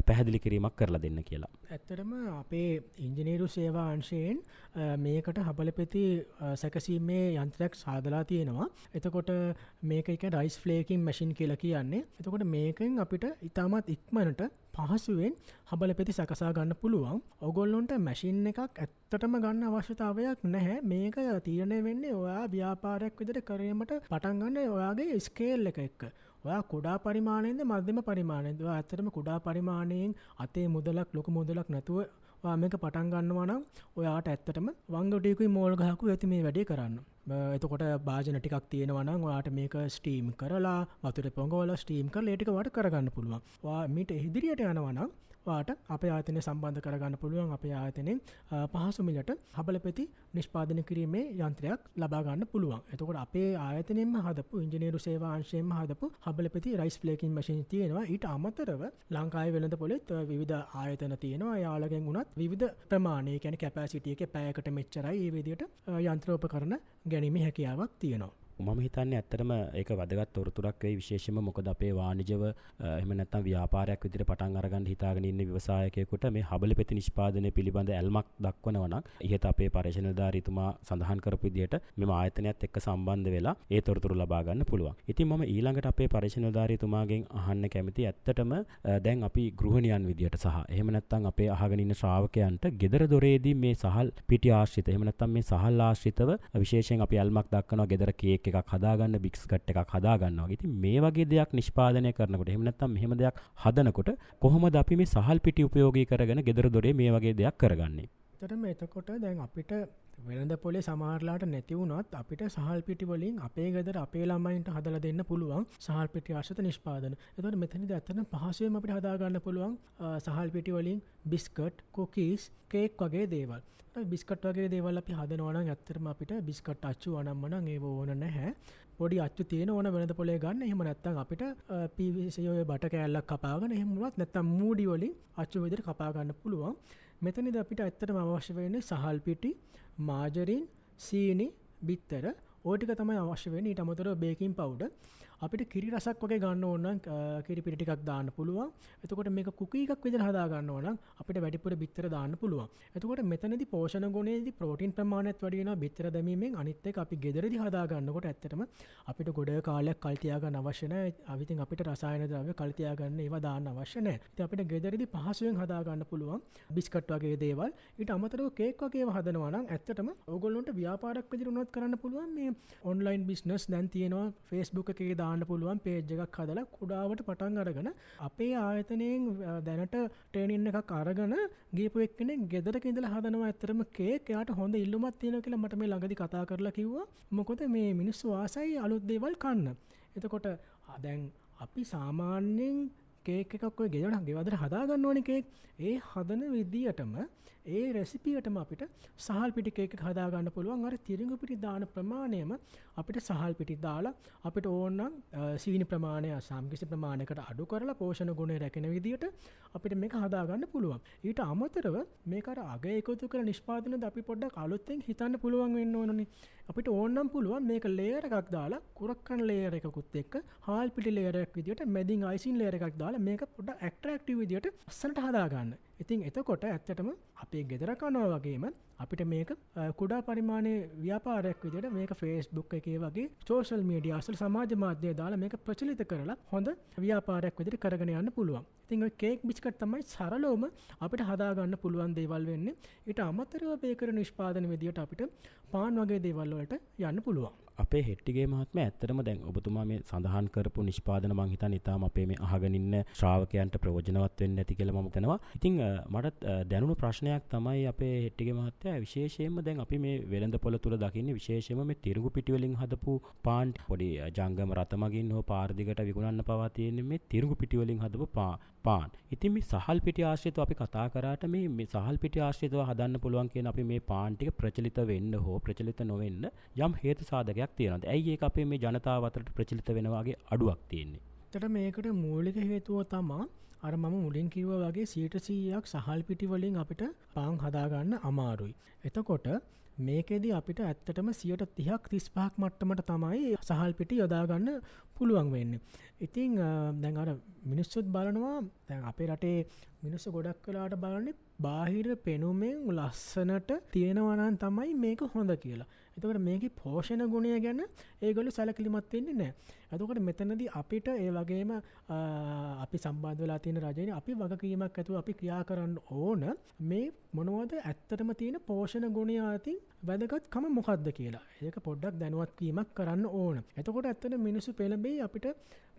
පැහැදිලි කිරීමක් කරලා දෙන්න කියලා. ඇත්තටම අපේ ඉංජිනේරු සේවා අංශයෙන් මේකට හබලපෙති සැකසීමේ යන්ත්‍රයක් සාදලා තියෙනවා. එතකොට මේක එක රයිස් ෆ්ලේකින් මැෂින් කියලා කියන්නේ. එතකොට මේකෙන් අපිට ඉතාමත් ඉක්මනට පහසුවෙන් හබලපෙති සකසා ගන්න පුළුවන්. ඔයගොල්ලොන්ට මැෂින් එකක් ඇත්තටම ගන්න අවශ්‍යතාවයක් නැහැ. මේක තීරණය වෙන්නේ ඔයා ව්‍යාපාරයක් විදිහට කිරීමට පටන් ගන්න ඔයාගේ ස්කේල් එක එක්ක. ඔයා කුඩා පරිමාණයෙන්ද මධ්‍යම පරිමාණයෙන්ද? ඔයා ඇත්තටම කුඩා පරිමාණයෙන් අතේ මුදලක් ලොකු මුදලක් නැතුව ඔයා මේක පටන් ගන්නවා නම් ඔයාට ඇත්තටම වංගඩියකුයි මෝල් ගහකුයි ඇති මේ වැඩේ කරන්න. එතකොට භාජන ටිකක් තියෙනවා නම් ඔයාට මේක ස්ටීම් කරලා වතුරේ පොඟවලා ස්ටීම් කරලා ඒ ටික වට කරගන්න පුළුවන්. ඔයා මීට ඉදිරියට යනවා නම් වාට අපේ ආයතනය සම්බන්ධ කරගන්න පුළුවන්. අපේ ආයතනයෙන් පහසු මිලට හබලපෙති නිෂ්පාදනය කිරීමේ යන්ත්‍රයක් ලබා ගන්න පුළුවන්. එතකොට අපේ ආයතනයෙන්ම හදපු ඉංජිනේරු සේවා අංශයෙන්ම හදපු හබලපෙති රයිස් ෆ්ලේකින් මැෂින් තියෙනවා. ඊට අමතරව ලංකාවේ වෙළඳපොළෙත් විවිධ ආයතන තියෙනවා. යාළගෙන් උනත් විවිධ ප්‍රමාණය කියන්නේ කැපැසිටි එකේ පැයකට මෙච්චරයි මේ විදිහට යන්ත්‍රෝපකරණ ගැනීමේ හැකියාවක් තියෙනවා. මම හිතන්නේ ඇත්තටම ඒක වැදගත් තොරතුරක් වෙයි විශේෂයෙන්ම මොකද අපේ වාණිජව එහෙම නැත්නම් ව්‍යාපාරයක් විදිහට පටන් අරගන්න හිතාගෙන ඉන්න ව්‍යවසායකයෙකුට මේ හබලපෙති නිෂ්පාදනය පිළිබඳ ඇල්මක් දක්වනවා නම් ඉහත අපේ පර්යේෂණ නිලධාරීතුමා සඳහන් කරපු විදිහට මෙම ආයතනයත් එක්ක සම්බන්ධ වෙලා ඒ තොරතුරු ලබා ගන්න පුළුවන්. ඉතින් මම ඊළඟට අපේ පර්යේෂණ නිලධාරීතුමාගෙන් අහන්න කැමති ඇත්තටම දැන් අපි ගෘහණියන් විදිහට සහ එහෙම නැත්නම් අපේ අහගෙන ඉන්න ශ්‍රාවකයන්ට ගෙදර දොරේදී මේ සහල් පිටි ආශ්‍රිත එහෙම නැත්නම් මේ සහල් ආශ්‍රිතව විශේෂයෙන් අපි ඇල්මක් දක්වනවා ගෙදර කේක් එකක් හදාගන්න බිස්කට් එකක් හදාගන්නවා. ඉතින් මේ වගේ දෙයක් නිෂ්පාදනය කරනකොට එහෙම නැත්නම් මෙහෙම දෙයක් හදනකොට කොහොමද අපි මේ සහල් පිටි උපයෝගී කරගෙන ගෙදර දොරේ මේ වගේ දෙයක් කරගන්නේ? ඇත්තටම එතකොට දැන් අපිට වෙළඳපොලේ සමහරලාට නැති වුණත් අපිට සහල් පිටි වලින් අපේ ගෙදර අපේ ළමයින්ට හදලා දෙන්න පුළුවන් සහල් පිටි ආශ්‍රිත නිෂ්පාදන. එතකොට මෙතනදී ඇත්තටම පහසුවෙන් අපිට හදා ගන්න පුළුවන් සහල් පිටි වලින් බිස්කට්, කුකීස්, කේක් වගේ දේවල්. බිස්කට් වගේ දේවල් අපි හදනවා නම් ඇත්තටම අපිට බිස්කට් අච්චු වනම්ම නම් ඒව ඕන නැහැ. පොඩි අච්චු තියෙන ඕන වෙළඳපොලේ ගන්න. එහෙම නැත්නම් අපිට PVC ඔය බට කෑල්ලක් කපාගෙන එහෙම වුණත් නැත්නම් මූඩි වලින් අච්චු විදිහට කපා ගන්න පුළුවන්. මෙතනදී අපිට ඇත්තටම අවශ්‍ය වෙන්නේ සහල් පිටි, මාජරින්, සීනි, බිත්තර ඔය ටික තමයි අවශ්‍ය වෙන්නේ. ඊට අමතරව බේකින් පවුඩර්. අපිට කිරි රසක් වගේ ගන්න ඕන නම් කිරි පිටි ටිකක් දාන්න පුළුවන්. එතකොට මේක කුකී එකක් විදිහට හදා ගන්න ඕන නම් අපිට වැඩිපුර බිත්තර දාන්න පුළුවන්. එතකොට මෙතනදී පෝෂණ ගුණයේදී ප්‍රෝටීන් ප්‍රමාණයත් වැඩි වෙනවා බිත්තර දැමීමෙන්. අනිත් එක අපි ගෙදරදී හදා ගන්නකොට ඇත්තටම අපිට ගොඩ කාලයක් කල් තියා ගන්න අවශ්‍ය නැහැ. අවිතින් අපිට රසායන ද්‍රව්‍ය කල් තියා ගන්න ඒවා දාන්න අවශ්‍ය නැහැ. ඉතින් අපිට ගෙදරදී පහසුවෙන් හදා ගන්න පුළුවන් බිස්කට් වගේ දේවල්. ඊට අමතරව කේක් වගේ ඒවා හදනවා නම් ඇත්තටම ඕගොල්ලන්ට ව්‍යාපාරයක් විදිහට උනත් කරන්න පුළුවන්. මේ ඔන්ලයින් බිස්නස් දැන් තියෙනවා. Facebook එකේ දාන්න පුළුවන් පේජ් එකක් හදලා කුඩාවට පටන් අරගෙන අපේ ආයතනයෙන් දැනට ට්‍රේනින් එකක් අරගෙන ගිහපු එක්කෙනෙක් ගෙදරක ඉඳලා හදනවා ඇත්තටම කේක්. එයාට හොඳ ඉල්ලුමක් තියෙනවා කියලා මට මේ ළඟදී කතා කරලා කිව්වා. මොකද මේ මිනිස්සු ආසයි අලුත් දේවල් කන්න. එතකොට දැන් අපි සාමාන්‍යයෙන් කේක් එකක් ඔය ගෙදර හදා ගන්න ඕනේ කේක්. ඒ හදන විදියටම ඒ රෙසිපියටම අපිට සහල් පිටි කේක් එක හදා ගන්න පුළුවන්. අර තිරිඟු පිටි දාන ප්‍රමාණයම අපිට සහල් පිටි දාලා අපිට ඕන නම් සීනි ප්‍රමාණය සම්කිසි ප්‍රමාණයකට අඩු කරලා පෝෂණ ගුණය රැකෙන විදියට අපිට මේක හදා ගන්න පුළුවන්. ඊට අමතරව මේක අර අග එකතු කරන නිෂ්පාදනද අපි පොඩ්ඩක් අලුතෙන් හිතන්න පුළුවන් වෙන්න ඕනනේ. අපිට ඕන නම් පුළුවන් මේක ලේයර් එකක් දාලා කුරක්කන් ලේයර් එකකුත් එක්ක හාල් පිටි ලේයර් එකක් විදියට මැදින් අයිසින් ලේයර් එකක් දාලා මේක පොඩ්ඩක් ඇට්‍රැක්ටිව් විදියට අස්සනට හදා ගන්න. ඉතින් එතකොට ඇත්තටම අපේ ගෙදර කනවා වගේම අපිට මේක කුඩා පරිමාණයේ ව්‍යාපාරයක් විදිහට මේක Facebook එකේ වගේ සෝෂල් මීඩියා වල සමාජ මාධ්‍ය දාලා මේක ප්‍රචලිත කරලා හොඳ ව්‍යාපාරයක් විදිහට කරගෙන යන්න පුළුවන්. ඉතින් ඔය කේක් බිස්කට් තමයි සරලවම අපිට හදා ගන්න පුළුවන් දේවල් වෙන්නේ. ඊට අමතරව බේකරි නිෂ්පාදන විදිහට අපිට පාන් වගේ දේවල් වලට යන්න පුළුවන්. අපේ හෙට්ටිගේ මහත්මයා ඇත්තටම දැන් ඔබතුමා මේ සඳහන් කරපු නිෂ්පාදන මං හිතන්නේ ඊටාම අපේ මේ අහගෙන ඉන්න ශ්‍රාවකයන්ට ප්‍රයෝජනවත් වෙන්නේ නැති කියලා මම හිතනවා. ඉතින් මට දැනුණු ප්‍රශ්නයක් තමයි අපේ හෙට්ටිගේ මහත්තයා විශේෂයෙන්ම දැන් අපි මේ වෙළඳපොළ තුල දකින්නේ විශේෂයෙන්ම මේ තිරුඟු පිටි වලින් හදපු පාන් පොඩි ජංගම රත මගින් හෝ පාර දිගට විකුණන්න පවා තියෙන්නේ මේ තිරුඟු පිටි වලින් හදපු පාන්. ඉතින් මේ සහල් පිටි ආශ්‍රිතව අපි කතා කරාට මේ සහල් පිටි ආශ්‍රිතව හදන්න පුළුවන් කියන අපි මේ පාන් ටික ප්‍රචලිත වෙන්න හෝ ප්‍රචලිත නොවෙන්න යම් හේතු සාධකයක් තියෙනවාද? ඇයි ඒක අපේ මේ ජනතාව අතරට ප්‍රචලිත වෙනවා වගේ අඩුවක් තියෙන්නේ? එතකොට මේකට මූලික හේතුව තමයි අර මම මුලින් කිව්වා වගේ 100%ක් සහල් පිටි වලින් අපිට පාන් හදාගන්න අමාරුයි. එතකොට මේකෙදි අපිට ඇත්තටම 30%ක් 35ක් මට්ටමට තමයි සහල් පිටි යොදාගන්න පුළුවන් වෙන්නේ. ඉතින් දැන් අර මිනිස්සුත් බලනවා දැන් අපේ රටේ මිනිස්සු ගොඩක් වෙලාවට බලන්නේ බාහිර පෙනුමෙන් ලස්සනට තියෙනවා නම් තමයි මේක හොඳ කියලා. එතකොට මේකේ පෝෂණ ගුණය ගැන ඒගොල්ලෝ සැලකිලිමත් වෙන්නේ නැහැ. එතකොට මෙතනදී අපිට ඒ වගේම අපි සම්බන්ධ වෙලා තියෙන රජයේ අපි වගකීමක් ඇතුව අපි ක්‍රියා කරන්න ඕන මේ මොනවද ඇත්තටම තියෙන පෝෂණ ගුණය අතින් වැදගත්කම මොකක්ද කියලා. ඒක පොඩ්ඩක් දැනුවත් වීමක් කරන්න ඕන. එතකොට ඇත්තට මිනිස්සු පෙළඹෙයි අපිට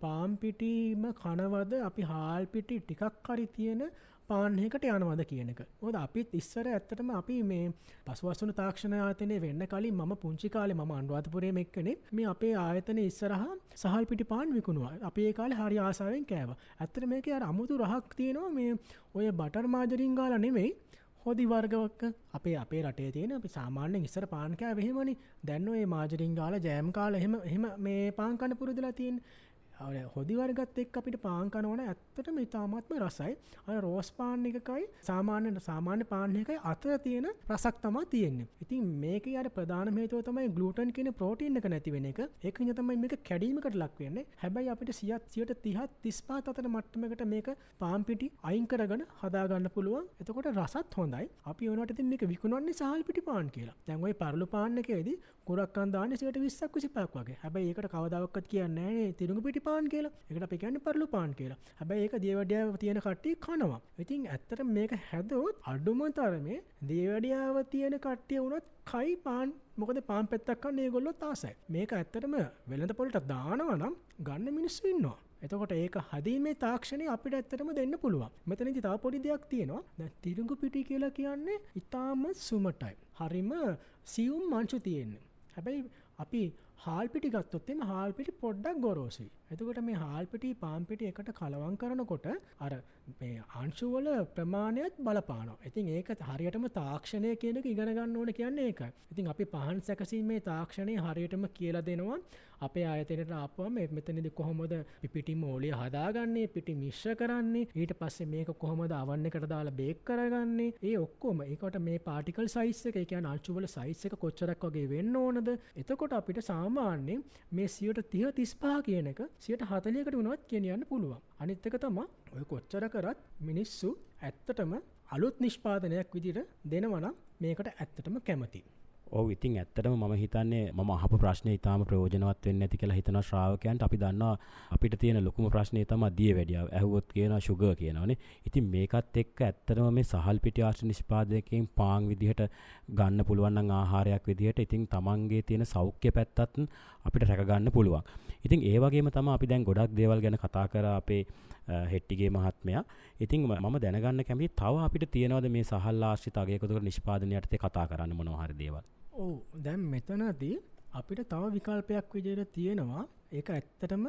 පාන් පිටිම කනවද අපි හාල් පිටි ටිකක් හරි තියෙන පාන් එකකට යනවද කියන එක. මොකද අපිත් ඉස්සර ඇත්තටම අපි මේ පසුවස්තුණු තාක්ෂණ ආයතනයේ වෙන්න කලින් මම පුංචි කාලේ මම අනුරාධපුරයේම එක්කනේ මේ අපේ ආයතනයේ ඉස්සරහා සහල් පිටි පාන් විකුණුවා. අපි ඒ කාලේ හරි ආසාවෙන් කෑවා. ඇත්තට මේකේ අර අමුතු රහක් තියෙනවා මේ ඔය බටර් මාජරින් ගාලා නෙමෙයි හොදි වර්ගවක අපේ රටේ තියෙන අපි සාමාන්‍යයෙන් ඉස්සර පාන් කෑවේ එහෙමනේ. දැන් ඔය මාජරින් ගාලා ජෑම් කාලා එහෙම මේ පාන් කන්න පුරුදුලා තියෙන්නේ. හොදි වර්ගත් එක්ක අපිට පාන් කනවන ඇත්තටම ඉතාමත්ම රසයි. අර රෝස් පාන් එකකයි සාමාන්‍ය පාන් එකකයි අතර තියෙන රසක් තමයි තියෙන්නේ. ඉතින් මේකේ අර ප්‍රධානම හේතුව තමයි ග්ලූටන් කියන ප්‍රෝටීන් එක නැති වෙන එක. ඒකින් තමයි මේක කැඩීමකට ලක් වෙන්නේ. හැබැයි අපිට 130 35 අතර මට්ටමකට මේක පාන් පිටි අයින් කරගෙන හදා ගන්න පුළුවන්. එතකොට රසත් හොඳයි. අපි වෙනකොට ඉතින් මේක විකුණන්නේ සහල් පිටි පාන් කියලා. දැන් ওই පරලු පාන් එකේදී කුරක්කන් දාන්නේ 20ක් 25ක් වගේ. හැබැයි ඒකට කවදාවත් කියන්නේ නැහැ තිරුඟු පිටි පාන් කියලා. ඒකට අපි කියන්නේ පරලු පාන් කියලා. හැබැයි ඒක දියවැඩියාව තියෙන කට්ටිය කනවා. ඉතින් ඇත්තට මේක හැදුවොත් අඩුම තරමේ දියවැඩියාව තියෙන කට්ටිය වුණත් කයි පාන් මොකද පාන් පෙත්තක් කන්න ඒගොල්ලොත් ආසයි. මේක ඇත්තටම වෙළඳ පොළට දානවා නම් ගන්න මිනිස්සු ඉන්නවා. එතකොට ඒක හදීමේ තාක්ෂණය අපිට ඇත්තටම දෙන්න පුළුවන්. මෙතනදී තව පොඩි දෙයක් තියෙනවා. දැන් තිරුඟු පිටි කියලා කියන්නේ ඊටාම සුමටයි. හරිම සියුම් මංචු තියෙන්නේ. හැබැයි අපි හාල් පිටි ගත්තොත් එimhe හාල් පිටි පොඩ්ඩක් ගොරෝසුයි. එතකොට මේ හාල් පිටි පාන් පිටි එකට කලවම් කරනකොට අර මේ අංශු වල ප්‍රමාණයත් බලපානවා. ඉතින් ඒක හරියටම තාක්ෂණය කියන එක ඉගෙන ගන්න ඕන කියන්නේ ඒකයි. ඉතින් අපි පහන් සැකසීමේ තාක්ෂණය හරියටම කියලා දෙනවා. අපේ ආයතනයට ආපුවම මෙතනදී කොහොමද පිටි මෝලිය හදාගන්නේ, පිටි මිශ්‍ර කරන්නේ, ඊට පස්සේ මේක කොහොමද oven එකට දාලා බේක් කරගන්නේ. ඒ ඔක්කොම ඒකට මේ පාටිකල් සයිස් එක, ඒ කියන්නේ අංශු වල සයිස් එක කොච්චරක් වගේ වෙන්න ඕනද? එතකොට අපිට සාමාන්‍යයෙන් මේ 30 35 කියන එක 140කට වුණත් කියන්න පුළුවන්. අනිත් එක තමයි ඔය කොච්චර කරත් මිනිස්සු ඇත්තටම අලුත් නිෂ්පාදනයක් විදිහට දෙනවා නම් මේකට ඇත්තටම කැමතියි. ඔව් ඉතින් ඇත්තටම මම හිතන්නේ මම අහපු ප්‍රශ්නේ ඊටාම ප්‍රයෝජනවත් වෙන්නේ නැති කියලා හිතනවා ශ්‍රාවකයන්ට. අපි දන්නවා අපිට තියෙන ලොකුම ප්‍රශ්නේ තමයි දියවැඩියාව. ඇහුවොත් කියනවා ෂුගර් කියනවානේ. ඉතින් මේකත් එක්ක ඇත්තටම මේ සහල් පිටි ආශ්‍රිත නිෂ්පාදනයකින් පාන් විදිහට ගන්න පුළුවන් නම් ආහාරයක් විදිහට ඉතින් තමන්ගේ තියෙන සෞඛ්‍ය පැත්තත් අපිට රැක ගන්න පුළුවන්. ඉතින් ඒ වගේම තමයි අපි දැන් ගොඩක් දේවල් ගැන කතා කරා අපේ හෙට්ටිගේ මහත්මයා. ඉතින් මම දැනගන්න කැමතියි තව අපිට තියෙනවද මේ සහල් ආශ්‍රිත අගයකතුක නිෂ්පාදනයට කතා කරන්න මොනවා හරි දේවල්? ඔව් දැන් මෙතනදී අපිට තව විකල්පයක් විදිහට තියෙනවා. ඒක ඇත්තටම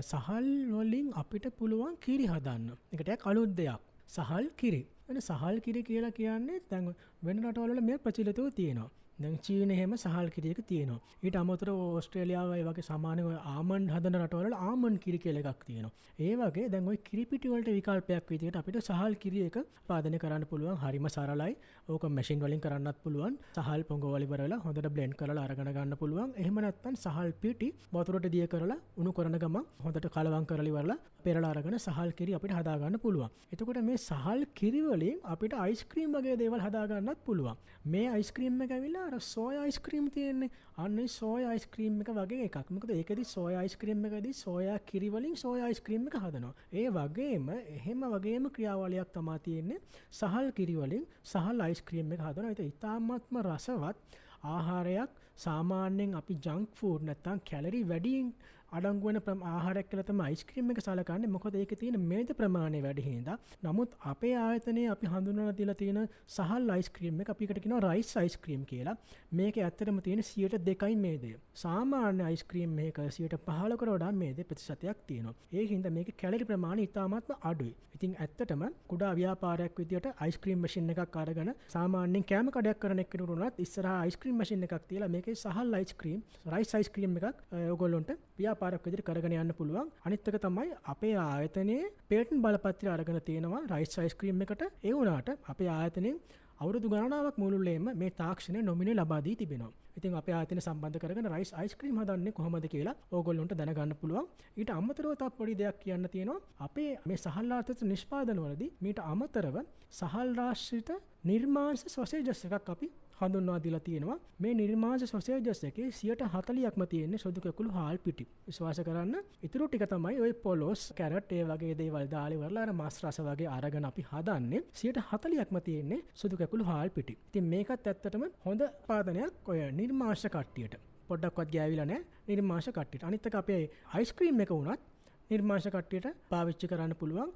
සහල් වලින් අපිට පුළුවන් කිරි හදන්න. ඒක ටිකක් අලුත් දෙයක්. සහල් කිරි. එනේ සහල් කිරි කියලා කියන්නේ දැන් වෙන රටවල වල මේ ප්‍රචලිතව තියෙනවා. දැන් චීනයේ හැම සහල් කිරි එක තියෙනවා. ඊට අමතරව ඕස්ට්‍රේලියාව ඒ වගේ සමානව ආමන්ඩ් හදන රටවල ආමන්ඩ් කිරි කියලා එකක් තියෙනවා. ඒ වගේ දැන් ওই කිරි පිටි වලට විකල්පයක් විදිහට අපිට සහල් කිරි එක පාදනය කරන්න පුළුවන්. හරිම සරලයි. ඕක මැෂින් වලින් කරන්නත් පුළුවන්. සහල් පොඟවල ඉවරලා හොඳට බ්ලෙන්ඩ් කරලා අරගෙන ගන්න පුළුවන්. එහෙම නැත්නම් සහල් පිටි වතුරට දිය කරලා උණු කරන ගමන් හොඳට කලවම් කරලා ඉවරලා පෙරලා අරගෙන සහල් කිරි අපිට හදා ගන්න පුළුවන්. එතකොට මේ සහල් කිරි වලින් අපිට අයිස්ක්‍රීම් වගේ දේවල් හදා ගන්නත් පුළුවන්. මේ අයිස්ක්‍රීම් එක ඇවිල්ලා අර සෝයා අයිස්ක්‍රීම් තියෙන්නේ. අන්න ඒ සෝයා අයිස්ක්‍රීම් එක වගේ එකක්. මොකද ඒකෙදි සෝයා අයිස්ක්‍රීම් එකදී සෝයා කිරි වලින් සෝයා අයිස්ක්‍රීම් එක හදනවා. ඒ වගේම එහෙම වගේම ක්‍රියාවලියක් තමයි තියෙන්නේ සහල් කිරි වලින් සහල් අයිස්ක්‍රීම් එක හදනවා. ඒක ඉතාමත්ම රසවත් ආහාරයක්. සාමාන්‍යයෙන් අපි ජංක් ෆුඩ් නැත්නම් කැලරි වැඩියෙන් අඩංගු වෙන ආහාරයක් කියලා තමයි අයිස්ක්‍රීම් එක සලකන්නේ. මොකද ඒකේ තියෙන මේද ප්‍රමාණය වැඩි හින්දා. නමුත් අපේ ආයතනයේ අපි හඳුන්වලා දීලා තියෙන සහල් අයිස්ක්‍රීම් එක අපි එකට කියනවා රයිස් අයිස්ක්‍රීම් කියලා. මේකේ ඇත්තටම තියෙන 2% මේදය. සාමාන්‍ය අයිස්ක්‍රීම් මේක 15%කට වඩා මේද ප්‍රතිශතයක් තියෙනවා. ඒ හින්දා මේකේ කැලරි ප්‍රමාණය ඉතාමත්ම අඩුයි. ඉතින් ඇත්තටම කුඩා ව්‍යාපාරයක් විදියට අයිස්ක්‍රීම් මැෂින් එකක් අරගෙන සාමාන්‍යයෙන් කෑම කඩයක් කරන එක්කෙනෙකුට උනත් ඉස්සරහා අයිස්ක්‍රීම් මැෂින් එකක් තියලා මේකේ සහල් අයිස්ක්‍රීම් රයිස් අයිස්ක්‍රීම් එකක් ඔයගොල්ලොන්ට ව්‍යාපාරයක් විදිහට කරගෙන යන්න පුළුවන්. අනිත් එක තමයි අපේ ආයතනයේ පේටන්ට් බලපත්‍රය අරගෙන තියෙනවා රයිස් අයිස්ක්‍රීම් එකට. ඒ වුණාට අපේ ආයතනයේ අවුරුදු ගණනාවක් මුළුල්ලේම මේ තාක්ෂණය නොමිනේ ලබා දී තිබෙනවා. ඉතින් අපේ ආයතනය සම්බන්ධ කරගෙන රයිස් අයිස්ක්‍රීම් හදන්නේ කොහොමද කියලා ඕගොල්ලොන්ට දැනගන්න පුළුවන්. ඊට අමතරව තවත් පොඩි දෙයක් කියන්න තියෙනවා. අපේ මේ සහල් ආශ්‍රිත නිෂ්පාදනවලදී මීට අමතරව සහල් ආශ්‍රිත නිර්මාංශ සොසේජස් එකක් අපි හඳුන්වා දීලා තියෙනවා. මේ නිර්මාංශ සොසේජස් එකේ 40%ක්ම තියෙන්නේ සුදු කැකුළු හාල් පිටි. විශ්වාස කරන්න. ඊටු ටික තමයි ওই පොලොස්, කැරට් ඒ වගේ දේවල් දාලා ඉවරලා අර මස් රස වගේ අරගෙන අපි හදන්නේ. 40%ක්ම තියෙන්නේ සුදු කැකුළු හාල් පිටි. ඉතින් මේකත් ඇත්තටම හොඳ පාදනයක් ඔය නිර්මාංශ කට්ටියට. පොඩ්ඩක්වත් ගෑවිලා නැහැ නිර්මාංශ කට්ටියට. අනිත් එක අපේ අයිස්ක්‍රීම් එක උනත් නිර්මාංශ කට්ටියට පාවිච්චි කරන්න පුළුවන්.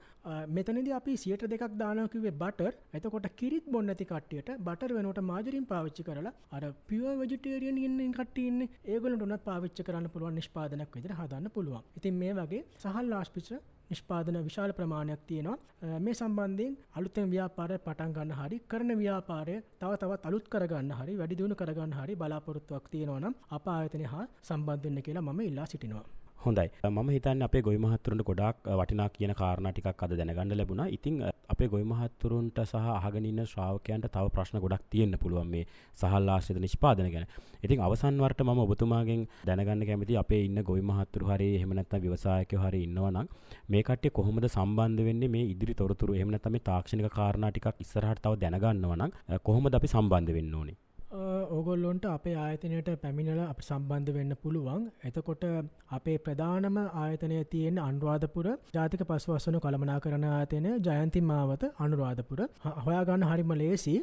මෙතනදී අපි 2% දානවා කිව්වේ බටර්. එතකොට කිරිත් බොන්න නැති කට්ටියට බටර් වෙනුවට මාජරින් පාවිච්චි කරලා අර පියුර් වෙජිටේරියන් ඉන්න කට්ටිය ඉන්නේ. ඒගොල්ලන්ට උනත් පාවිච්චි කරන්න පුළුවන් නිෂ්පාදනයක් විදිහට හදන්න පුළුවන්. ඉතින් මේ වගේ සහල් ආශ්‍රිත නිෂ්පාදන විශාල ප්‍රමාණයක් තියෙනවා. මේ සම්බන්ධයෙන් අලුතෙන් ව්‍යාපාරය පටන් ගන්න හරි කරන ව්‍යාපාරය තව තවත් අලුත් කරගන්න හරි වැඩි දියුණු කරගන්න හරි බලාපොරොත්තුවක් තියෙනවා නම් අප ආයතනය හා සම්බන්ධ වෙන්න කියලා මම ඉල්ලා සිටිනවා. හොඳයි. මම හිතන්නේ අපේ ගොවි මහත්තුරුන්ට ගොඩාක් වටිනා කියන කාරණා ටිකක් අද දැනගන්න ලැබුණා. ඉතින් අපේ ගොවි මහත්තුරුන්ට සහ අහගෙන ඉන්න ශ්‍රාවකයන්ට තව ප්‍රශ්න ගොඩක් තියෙන්න පුළුවන් මේ සහල් ආශ්‍රිත නිෂ්පාදන ගැන. ඉතින් අවසන් වරට මම ඔබතුමාගෙන් දැනගන්න කැමතියි අපේ ඉන්න ගොවි මහත්තුරු හරි එහෙම නැත්නම් ව්‍යවසායකයෝ හරි ඉන්නවා නම් මේ කට්ටිය කොහොමද සම්බන්ධ වෙන්නේ මේ ඉදිරි තොරතුරු එහෙම නැත්නම් මේ තාක්ෂණික කාරණා ටිකක් ඉස්සරහට තව දැනගන්නවා නම් කොහොමද අපි සම්බන්ධ වෙන්න ඕනේ? ඕගොල්ලොන්ට අපේ ආයතනයට පැමිණලා අප සම්බන්ධ වෙන්න පුළුවන්. එතකොට අපේ ප්‍රධානම ආයතනය තියෙන අනුරාධපුර ජාතික පසුවස්සන කළමනාකරණ ආයතනය ජයන්ති මාවත අනුරාධපුර. හොයාගන්න හරිම ලේසි.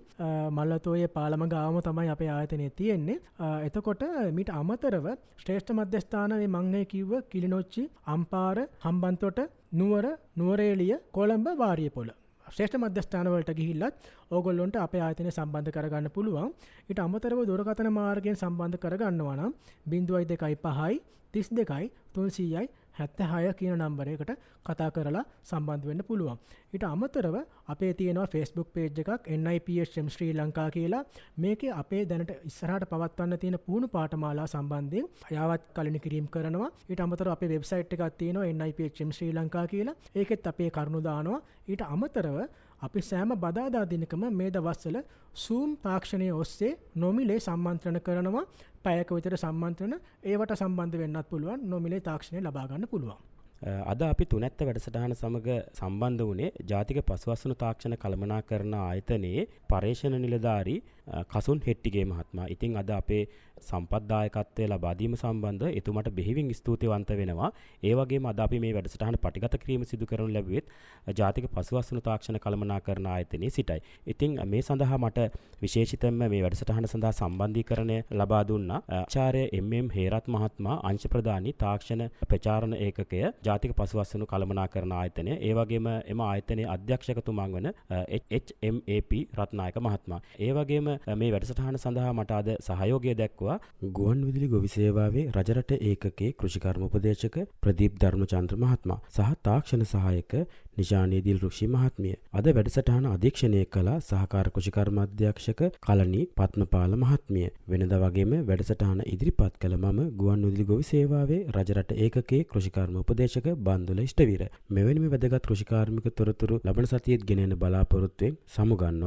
මල්ලතෝයේ පාලම ගාවම තමයි අපේ ආයතනය තියෙන්නේ. එතකොට මීට අමතරව ශ්‍රේෂ්ඨ මධ්‍යස්ථාන මේ මං කිව්ව කිලිනොච්චි, අම්පාර, හම්බන්තොට, නුවර, නුවරඑළිය, කොළඹ, වාරියපොළ ශ්‍රේෂ්ඨ මධ්‍යස්ථානවලට ගිහිල්ලත් ඕගොල්ලොන්ට අපේ ආයතනය සම්බන්ධ කරගන්න පුළුවන්. ඊට අමතරව දුරකථන මාර්ගයෙන් සම්බන්ධ කරගන්නවා නම් 0255 32 300 76 කියන නම්බරයකට කතා කරලා සම්බන්ධ වෙන්න පුළුවන්. ඊට අමතරව අපේ තියෙනවා Facebook page එකක් NIPSM ශ්‍රී ලංකා කියලා. මේකේ අපේ දැනට ඉස්සරහට පවත්වන්න තියෙන පුහුණු පාඨමාලා සම්බන්ධයෙන් අයවත් කලින කිරීම කරනවා. ඊට අමතරව අපේ වෙබ්සයිට් එකක් තියෙනවා NIPSM ශ්‍රී ලංකා කියලා. ඒකෙත් අපේ කරුණු දානවා. ඊට අමතරව අපි සෑම බදාදා දිනකම මේ දවස්වල Zoom තාක්ෂණය ඔස්සේ නොමිලේ සම්මන්ත්‍රණ කරනවා. පැයක විතර සම්මන්ත්‍රණ ඒවට සම්බන්ධ වෙන්නත් පුළුවන්. නොමිලේ තාක්ෂණය ලබා ගන්න පුළුවන්. අද අපි තුනැත්ත වැඩසටහන සමග සම්බන්ධ වුණේ ජාතික පසුවස්සුණු තාක්ෂණ කළමනාකරණ ආයතනයේ පර්යේෂණ නිලධාරී කසුන් හෙට්ටිගේ මහත්මයා. ඉතින් අද අපේ සම්පත්දායකත්වය ලබා දීම සම්බන්ධව එතුමාට බෙහෙවින් ස්තුතිවන්ත වෙනවා. ඒ වගේම අද අපි මේ වැඩසටහන පටිගත කිරීම සිදු කරනු ලැබුවෙත් ජාතික පසුවස්සුණු තාක්ෂණ කළමනාකරණ ආයතනයේ සිටයි. ඉතින් මේ සඳහා මට විශේෂිතයෙන්ම මේ වැඩසටහන සඳහා සම්බන්ධීකරණය ලබා දුන්නා ආචාර්ය MM හේරත් මහත්මයා අංශ ප්‍රධානී තාක්ෂණ ප්‍රචාරණ ඒකකය ජාතික පසුවස්සනු කළමනාකරණ ආයතනය. ඒ වගේම එම ආයතනයේ අධ්‍යක්ෂකතුමන් වන HMAP රත්නායක මහත්මයා. ඒ වගේම මේ වැඩසටහන සඳහා මට අද සහයෝගය දැක්වුවා ගුවන්විදුලි ගොවි සේවාවේ රජරට ඒකකයේ කෘෂිකර්ම උපදේශක ප්‍රදීප් ධර්මචන්ද්‍ර මහත්මයා සහ තාක්ෂණ සහායක නිශානී දිල්රුක්ෂි මහත්මිය. අද වැඩසටහන අධීක්ෂණය කළ සහකාර කෘෂිකර්ම අධ්‍යක්ෂක කලණී පත්මපාල මහත්මිය. වෙනදා වගේම වැඩසටහන ඉදිරිපත් කළ මම ගුවන්විදුලි ගොවි සේවාවේ රජරට ඒකකයේ කෘෂිකර්ම උපදේශක බන්දුල ඉෂ්ටවීර. මෙවැනිම වැදගත් කෘෂිකාර්මික තොරතුරු ලබන සතියේත් ගෙන එන බලාපොරොත්තුවෙන් සමුගන්නවා.